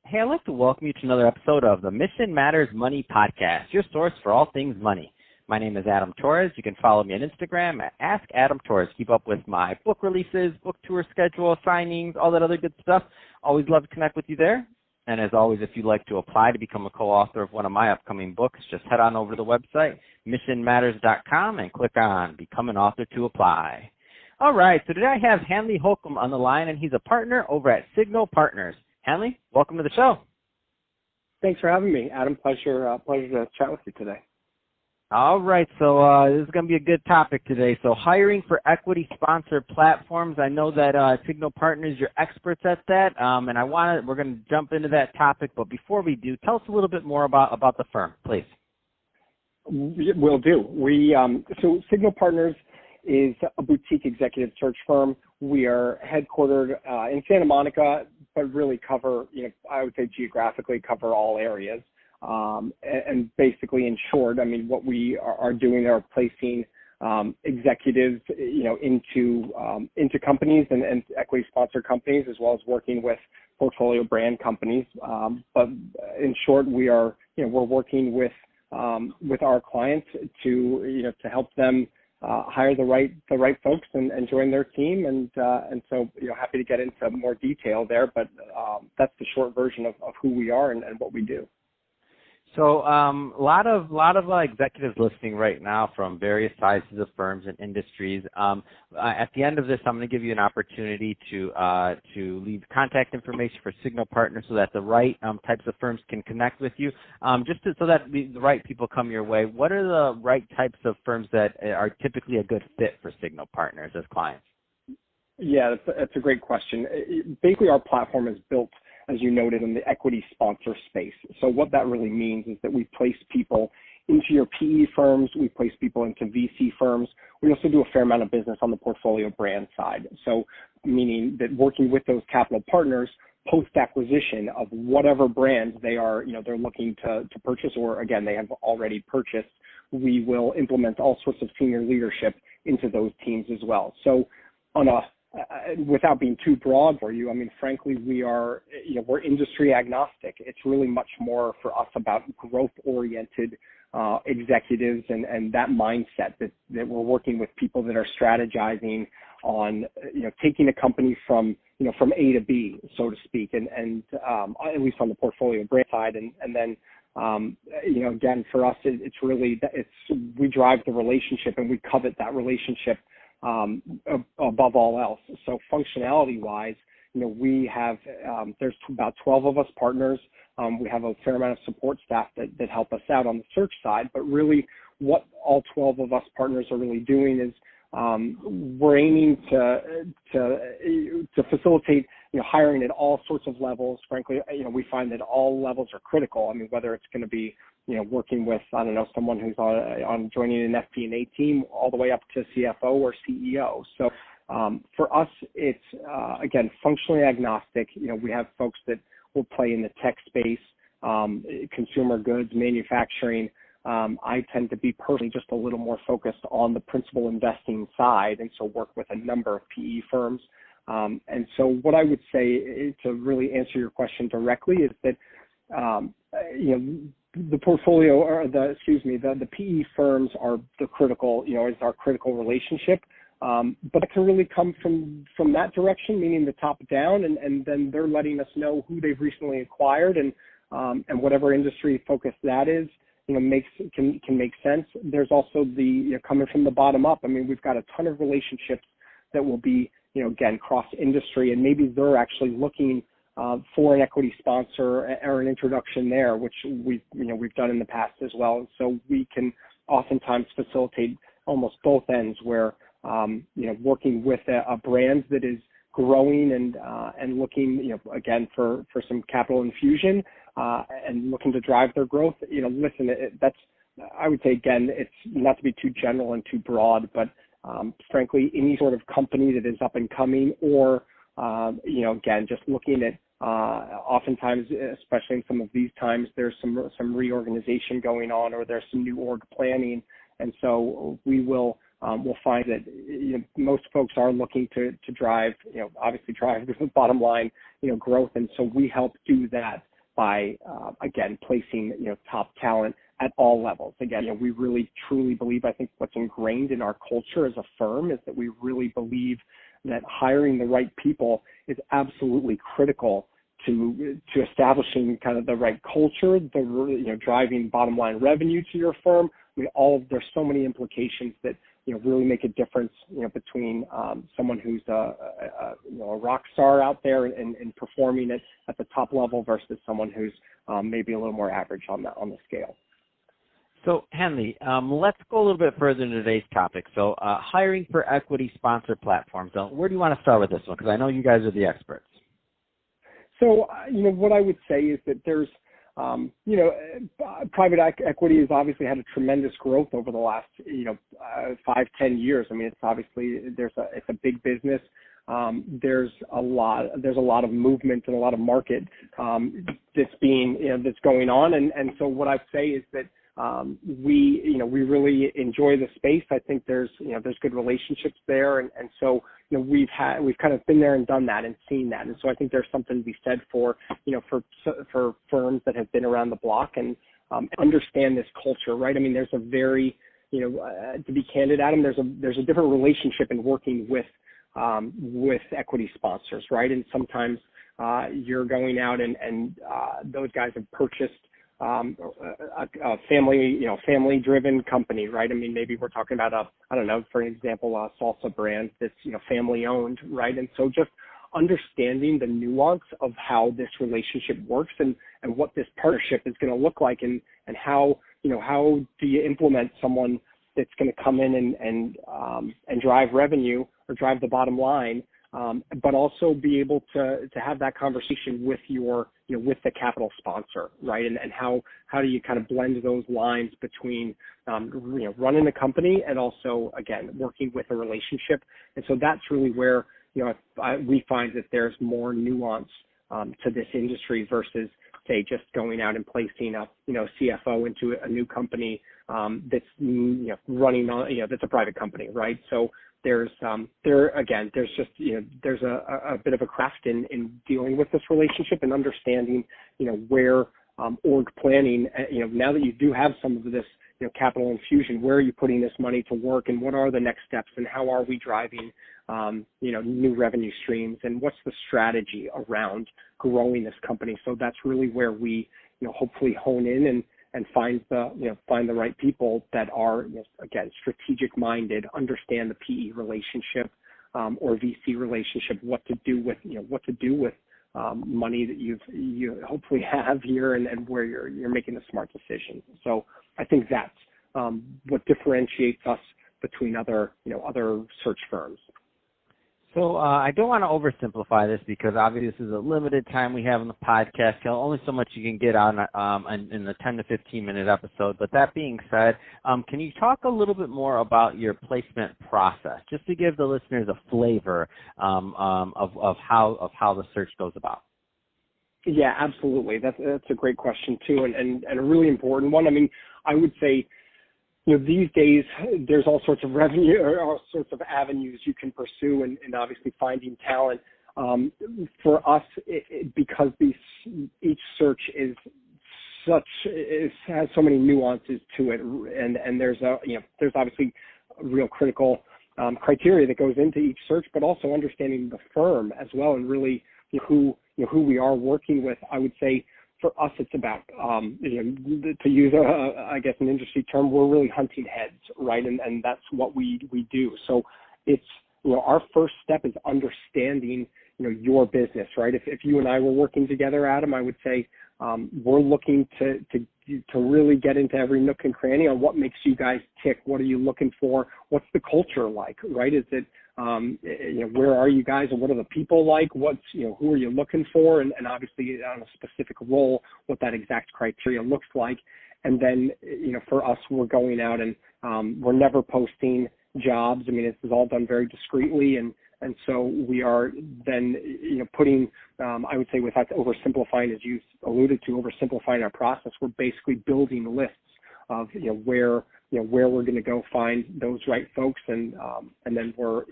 Hey, I'd like to welcome you to another episode of the Mission Matters Money Podcast, your source for all things money. My name is Adam Torres. You can follow me on Instagram at AskAdamTorres. Keep up with my book releases, book tour schedule, signings, all that other good stuff. Always love to connect with you there. And as always, if you'd like to apply to become a co-author of one of my upcoming books, just head on over to the website, missionmatters.com, and click on Become an Author to apply. All right, so today I have Hanley Holcomb on the line, and he's a partner over at Signal Partners. Hanley, welcome to the show. Thanks for having me, Adam. Pleasure to chat with you today. All right, so this is going to be a good topic today. So hiring for equity sponsor platforms. I know that Signal Partners, you're experts at that, and we're going to jump into that topic. But before we do, tell us a little bit more about the firm, please. Will do. So Signal Partners is a boutique executive search firm. We are headquartered in Santa Monica, but really cover, I would say geographically cover all areas. And basically, in short, I mean, what we are doing are placing executives, into companies and equity sponsor companies, as well as working with portfolio brand companies. But in short, we're working with our clients to help them hire the right folks and join their team. And so happy to get into more detail there, but that's the short version of who we are and what we do. So a lot of executives listening right now from various sizes of firms and industries. At the end of this, I'm going to give you an opportunity to leave contact information for Signal Partners so that the right types of firms can connect with you. So that the right people come your way. What are the right types of firms that are typically a good fit for Signal Partners as clients? Yeah, that's a great question. Basically, our platform is built, as you noted, in the equity sponsor space. So what that really means is that we place people into your PE firms, we place people into VC firms. We also do a fair amount of business on the portfolio brand side. So meaning that working with those capital partners post-acquisition of whatever brands they're looking to purchase, or again, they have already purchased, we will implement all sorts of senior leadership into those teams as well. So without being too broad for you, I mean, frankly, we're industry agnostic. It's really much more for us about growth-oriented executives and that mindset that we're working with people that are strategizing on, taking a company from A to B, so to speak, and at least on the portfolio brand side. And then, again, for us, we drive the relationship and we covet that relationship above all else. So functionality-wise, we have there's about 12 of us partners. We have a fair amount of support staff that help us out on the search side. But really, what all 12 of us partners are really doing is we're aiming to facilitate hiring at all sorts of levels. Frankly, we find that all levels are critical. I mean, whether it's going to be working with, someone who's on joining an FP&A team all the way up to CFO or CEO. So for us, it's, again, functionally agnostic. We have folks that will play in the tech space, consumer goods, manufacturing. I tend to be personally just a little more focused on the principal investing side, and so work with a number of PE firms. And so what I would say to really answer your question directly is that, the portfolio or the PE firms are the critical, is our critical relationship. But it can really come from that direction, meaning the top down, and then they're letting us know who they've recently acquired and whatever industry focus that is, can make sense. There's also the coming from the bottom up. I mean, we've got a ton of relationships that will be, again, cross industry, and maybe they're actually looking for an equity sponsor or an introduction there, which we've done in the past as well. And so we can oftentimes facilitate almost both ends, where working with a brand that is growing and looking again for some capital infusion and looking to drive their growth. That's, I would say, again, it's not to be too general and too broad, but frankly, any sort of company that is up and coming, or again, just looking at oftentimes, especially in some of these times, there's some reorganization going on, or there's some new org planning, and so we'll find that most folks are looking to drive, obviously drive the bottom line, growth, and so we help do that by, again, placing, top talent at all levels. Again, we really truly believe, I think what's ingrained in our culture as a firm is that we really believe that hiring the right people is absolutely critical to establishing kind of the right culture, driving bottom line revenue to your firm. I mean, there's so many implications that really make a difference, between someone who's a rock star out there and performing it at the top level versus someone who's maybe a little more average on the scale. So, Hanley, let's go a little bit further into today's topic. So, hiring for equity sponsor platforms. So where do you want to start with this one? Because I know you guys are the experts. So, what I would say is that there's, private equity has obviously had a tremendous growth over the last, 5-10 years. I mean, it's obviously it's a big business. There's a lot of movement and a lot of market that's going on, and so what I'd say is that we really enjoy the space. I think there's good relationships there, and so we've kind of been there and done that and seen that, and so I think there's something to be said for firms that have been around the block and understand this culture, right? I mean, there's a very to be candid, Adam, there's a different relationship in working with equity sponsors, right? And sometimes you're going out and those guys have purchased a family-driven company, right? I mean, maybe we're talking about for example, a salsa brand that's, family-owned, right? And so just understanding the nuance of how this relationship works and what this partnership is going to look like and how do you implement someone that's going to come in and drive revenue or drive the bottom line, but also be able to have that conversation with with the capital sponsor, right? And how do you kind of blend those lines between running the company and also, again, working with a relationship. And so that's really where we find that there's more nuance to this industry versus, say, just going out and placing a CFO into a new company that's running on that's a private company, right? So there's there's a bit of a craft in dealing with this relationship and understanding where org planning, now that you do have some of this capital infusion, where are you putting this money to work and what are the next steps and how are we driving new revenue streams and what's the strategy around growing this company. So that's really where we hopefully hone in and find the right people that are again strategic minded, understand the PE relationship or VC relationship, what to do with money that you hopefully have here and where you're making a smart decision. So I think that's what differentiates us between other search firms. So I don't want to oversimplify this because obviously this is a limited time we have on the podcast. Only so much you can get on in the 10 to 15 minute episode. But that being said, can you talk a little bit more about your placement process, just to give the listeners a flavor of how the search goes about? Yeah, absolutely. That's a great question too, and a really important one. I mean, I would say, these days there's all sorts of revenue or all sorts of avenues you can pursue, and obviously finding talent. For us, because each search has so many nuances to it, and there's obviously real critical criteria that goes into each search, but also understanding the firm as well, and really who we are working with. I would say for us, it's about, to use I guess an industry term, we're really hunting heads, right? And that's what we do. So it's, our first step is understanding, your business, right? If you and I were working together, Adam, I would say we're looking to really get into every nook and cranny on what makes you guys tick. What are you looking for? What's the culture like, right? Is it, where are you guys and what are the people like? What's, who are you looking for? And obviously on a specific role, what that exact criteria looks like. And then, for us, we're going out and we're never posting jobs. I mean, this is all done very discreetly. And so we are then, putting, I would say without oversimplifying, as you alluded to, oversimplifying our process, we're basically building lists of, where we're going to go find those right folks, and then we're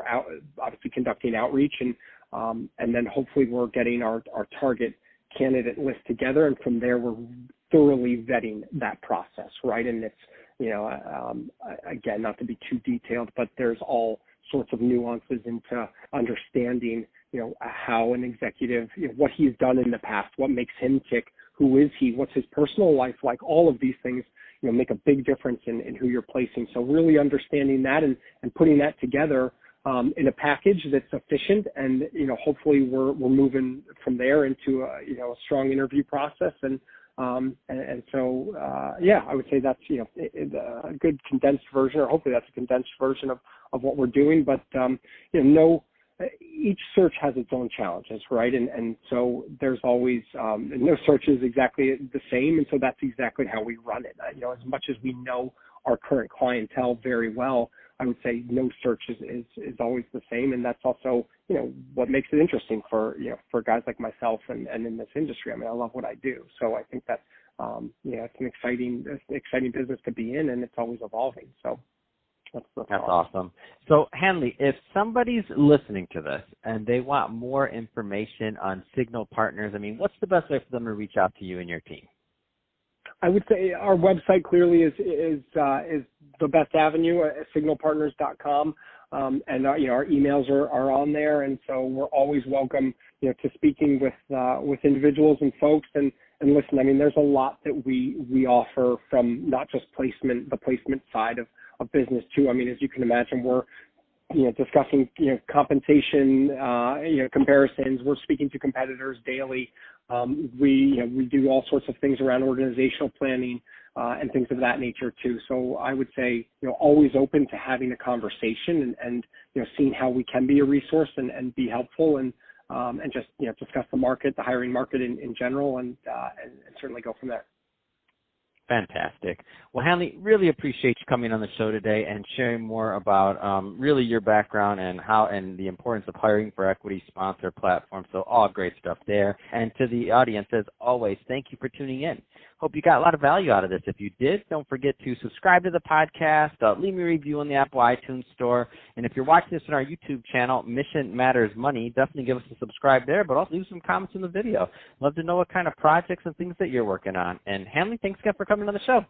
out obviously conducting outreach, and then hopefully we're getting our target candidate list together, and from there we're thoroughly vetting that process, right? And it's, again, not to be too detailed, but there's all sorts of nuances into understanding, how an executive, what he's done in the past, what makes him tick, who is he, what's his personal life like, all of these things, make a big difference in who you're placing. So really understanding that and putting that together in a package that's efficient, and hopefully we're moving from there into a strong interview process, and so I would say that's a good condensed version, or hopefully that's a condensed version of what we're doing. But each search has its own challenges, right? And so there's always no search is exactly the same, and so that's exactly how we run it. As much as we know our current clientele very well, I would say no search is always the same, and that's also what makes it interesting for guys like myself and in this industry. I mean, I love what I do, so I think that it's an exciting business to be in, and it's always evolving. So that's awesome. So Hanley, if somebody's listening to this and they want more information on Signal Partners, I mean, what's the best way for them to reach out to you and your team? I would say our website clearly is the best avenue, signalpartners.com, and our emails are on there, and so we're always welcome, to speaking with individuals and folks. And listen, I mean, there's a lot that we offer, from not just the placement side of business too. I mean, as you can imagine, we're discussing compensation comparisons. We're speaking to competitors daily. We do all sorts of things around organizational planning and things of that nature too. So I would say always open to having a conversation and seeing how we can be a resource and be helpful, and just discuss the market, the hiring market in general, and certainly go from there. Fantastic. Well, Hanley, really appreciate you coming on the show today and sharing more about really your background and the importance of hiring for equity sponsor platforms. So all great stuff there. And to the audience, as always, thank you for tuning in. Hope you got a lot of value out of this. If you did, don't forget to subscribe to the podcast, leave me a review on the Apple iTunes Store. And if you're watching this on our YouTube channel, Mission Matters Money, definitely give us a subscribe there, but also leave some comments in the video. Love to know what kind of projects and things that you're working on. And Hanley, thanks again for coming on the show.